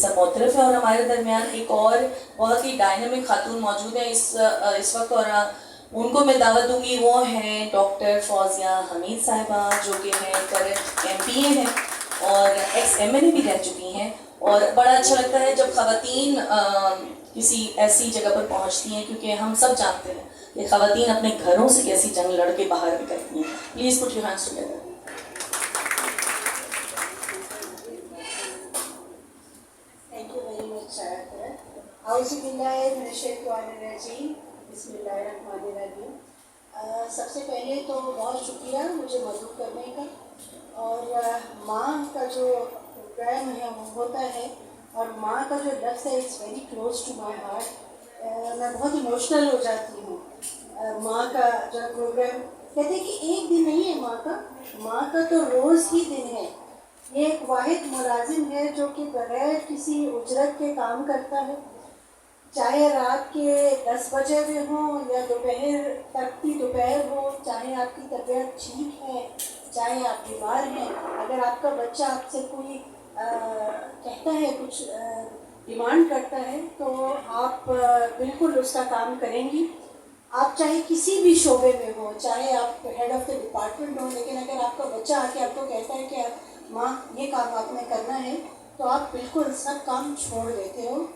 सब मुख्तलिफ है। और हमारे दरमियान एक और बहुत ही डायनामिक खातून मौजूद है इस वक्त, और उनको मैं दावत दूंगी। वो हैं डॉक्टर फौजिया हमीद साहिबा, जो कि हैं करंट MPA हैं और ex-MLA भी रह चुकी हैं। और बड़ा अच्छा लगता है जब ख़वातीन किसी ऐसी जगह पर पहुंचती हैं, क्योंकि हम सब जानते हैं कि ख़वातीन अपने घरों से कैसी जंग लड़ के बाहर निकलती हैं। Please put your hands together. Thank you very much, Sharath. Auzubillahi बिस्मिल्लाहिर्रहमानिर्रहीम। सबसे पहले तो बहुत शुक्रिया मुझे मदद करने का। और माँ का जो प्रोग्राम है वो होता है, और माँ का जो लफ्ज़ है it's very close to my heart. मैं बहुत इमोशनल हो जाती हूँ। माँ का जो प्रोग्राम कहते हैं कि एक दिन नहीं है माँ का तो रोज़ ही दिन है। ये एक वाहिद मुलाजिम है जो कि बगैर किसी उजरत के काम करता है, चाहे रात के 10 बजे में हो या दोपहर तक की दोपहर हो, चाहे आपकी तबीयत ठीक है, चाहे आप बीमार हैं। अगर आपका बच्चा आपसे कोई कहता है, कुछ डिमांड करता है, तो आप बिल्कुल उसका काम करेंगी। आप चाहे किसी भी शोबे में हो, चाहे आप हेड ऑफ़ द डिपार्टमेंट हो, लेकिन अगर आपका बच्चा आके आपको कहता है कि माँ ये काम आपने करना है, तो आप बिल्कुल सब काम छोड़ देते हो।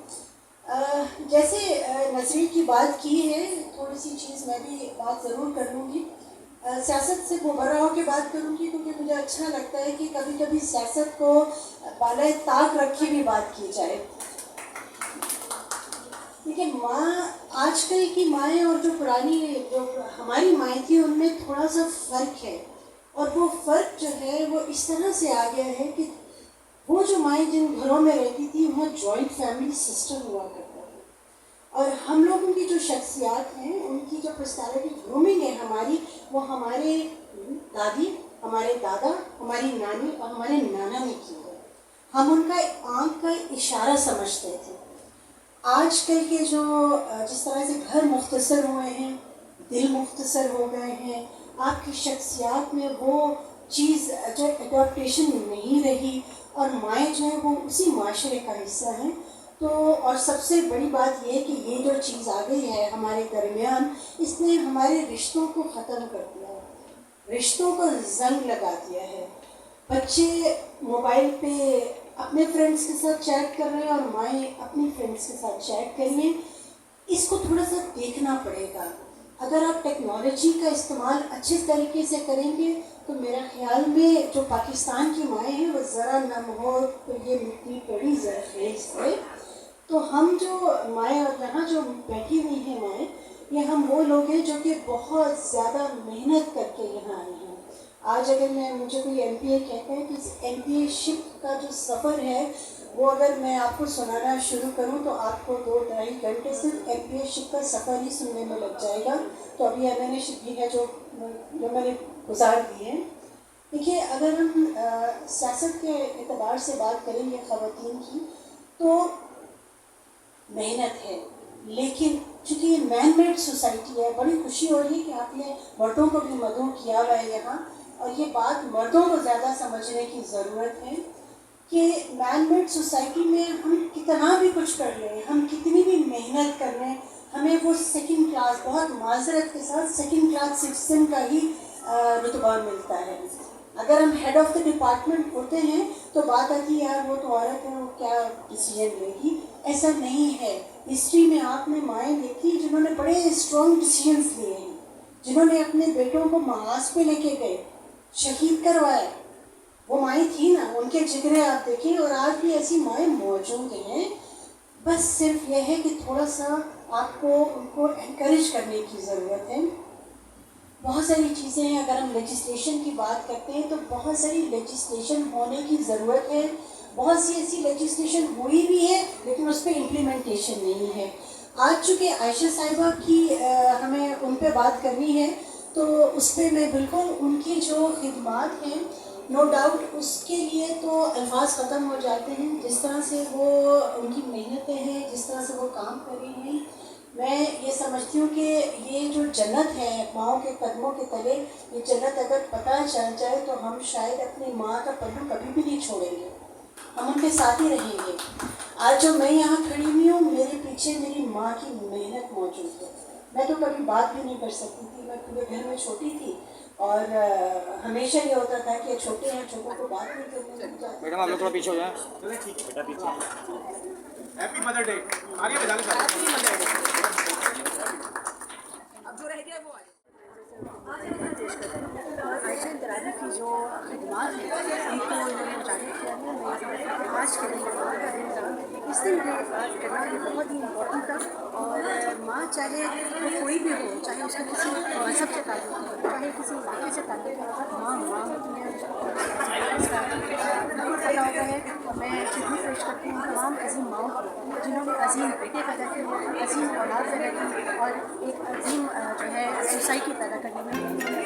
जैसे नज़रीन की बात की है, थोड़ी सी चीज़ मैं भी बात ज़रूर कर लूँगी। सियासत से मुबर्रा होकर बात करूँगी, क्योंकि मुझे अच्छा लगता है कि कभी कभी सियासत को बाले ताक रखे भी बात की जाए। देखिए, माँ, आजकल की माएँ और जो पुरानी जो हमारी माएँ थी, उनमें थोड़ा सा फ़र्क है। और वो फ़र्क जो है वो इस तरह से आ गया है कि वो जो माएँ जिन घरों में रहती थी वहाँ जॉइंट फैमिली सिस्टम हुआ करता था। और हम लोगों की जो शख्सियात हैं, उनकी जो पर्सनैलिटी ग्रूमिंग है हमारी, वो हमारे दादी, हमारे दादा, हमारी नानी और हमारे नाना ने की है। हम उनका आँख का इशारा समझते थे। आजकल के जो जिस तरह से घर मुख्तसर हुए हैं, दिल मुख्तसर हो गए हैं, आपकी शख्सियात में वो चीज़ जो एडॉप्टेशन नहीं रही, और माएँ जो है वो उसी माशरे का हिस्सा हैं। तो और सबसे बड़ी बात ये है कि ये जो चीज़ आ गई है हमारे दरमियान, इसने हमारे रिश्तों को ख़त्म कर दिया है, रिश्तों को जंग लगा दिया है। बच्चे मोबाइल पे अपने फ्रेंड्स के साथ चैट कर रहे हैं और माएँ अपनी फ्रेंड्स के साथ चैट कर रही हैं। इसको थोड़ा सा देखना पड़ेगा। अगर आप टेक्नोलॉजी का इस्तेमाल अच्छे तरीके से करेंगे, तो मेरा ख्याल में जो पाकिस्तान की माएँ हैं वो ज़रा नम हो तो ये मिट्टी बड़ी ज़रखेज़ है। तो हम जो माएँ और यहाँ जो बैठी हुई हैं माएँ, ये हम वो लोग हैं जो कि बहुत ज़्यादा मेहनत करके यहाँ आए हैं। आज अगर मुझे कोई MPA कहता है कि इस MPA शिप का जो सफ़र है वो अगर मैं आपको सुनाना शुरू करूं तो आपको 2-2.5 घंटे सिर्फ MPA शिप का सफ़र ही सुनने में लग जाएगा। तो अभी MNA शिप भी है जो मैंने गुजार दी है। देखिए, अगर हम सियासत के एतबार से बात करेंगे ख़वातीन की, तो मेहनत है, लेकिन चूँकि ये मैन मेड सोसाइटी है, बड़ी खुशी हो रही है कि आपने मर्दों को भी मदऊ किया हुआ है यहाँ। और ये बात मर्दों को ज़्यादा समझने की ज़रूरत है कि मैन मेड सोसाइटी में हम कितना भी कुछ कर लें, हम कितनी भी मेहनत कर लें, हमें वो सेकंड क्लास, बहुत माजरत के साथ सेकंड क्लास सिटीजन का ही रुतबा मिलता है। अगर हम हेड ऑफ़ द डिपार्टमेंट होते हैं तो बात आती है यार वो तो औरत है, वो क्या डिसीजन लेगी। ऐसा नहीं है। हिस्ट्री में आपने माएँ देखी जिन्होंने बड़े स्ट्रॉन्ग डिसीजंस लिए हैं, जिन्होंने अपने बेटों को महाज पे लेके गए, शहीद करवाया। वो माएँ थी ना, उनके जिक्र आप देखें, और आज भी ऐसी माएँ मौजूद हैं। बस सिर्फ यह है कि थोड़ा सा आपको उनको एनकरेज करने की ज़रूरत है। बहुत सारी चीज़ें हैं। अगर हम लेजिस्लेशन की बात करते हैं तो बहुत सारी लेजिस्लेशन होने की ज़रूरत है। बहुत सी ऐसी लेजिस्लेशन हुई भी है लेकिन उस पर इम्प्लीमेंटेशन नहीं है। आज चूँकि आयशा साहिबा की हमें उन पर बात करनी है, तो उस पर मैं बिल्कुल उनकी जो खिदमात हैं, नो डाउट उसके लिए तो अल्फाज ख़त्म हो जाते हैं। जिस तरह से वो उनकी मेहनतें हैं, जिस तरह से वो काम कर रही हैं, मैं ये समझती हूँ कि ये जो जन्नत है माँओं के कदमों के तले, ये जन्नत अगर पता चल जाए तो हम शायद अपनी माँ का पल्लू कभी भी नहीं छोड़ेंगे, हम उनके साथ ही रहेंगे। आज जो मैं यहाँ खड़ी हुई हूँ मेरे पीछे मेरी माँ की मेहनत मौजूद है। मैं तो कभी बात भी नहीं कर सकती थी, मैं पूरे घर में छोटी थी और हमेशा ये होता था कि छोटे हैं, छोटों को बात नहीं करने लग जाती। मैडम आप लोग थोड़ा पीछे हो जाए। Happy mother day. आगे बजा लो सारे। आयशा दरानी की जो खदमात हैं उनको उन्होंने जारी किया है। मैं आज के दिन इस दिन में बात करना ये बहुत ही इम्पोर्टेंट था। और माँ चाहे वो कोई भी हो, चाहे उसका किसी मजहब से ताल्लुक हो, चाहे किसी इलाके से ताल्लुक हो, माँ माँ होती है। इसका बिल्कुल पता होता है। मैं खिदमत पेश करती हूँ तमाम अजीम माओं को जिन्होंने अजीम बेटे पैदा किए, अजीम औलाद पैदा की और एक अजीम जो है सोसाइटी पैदा करने में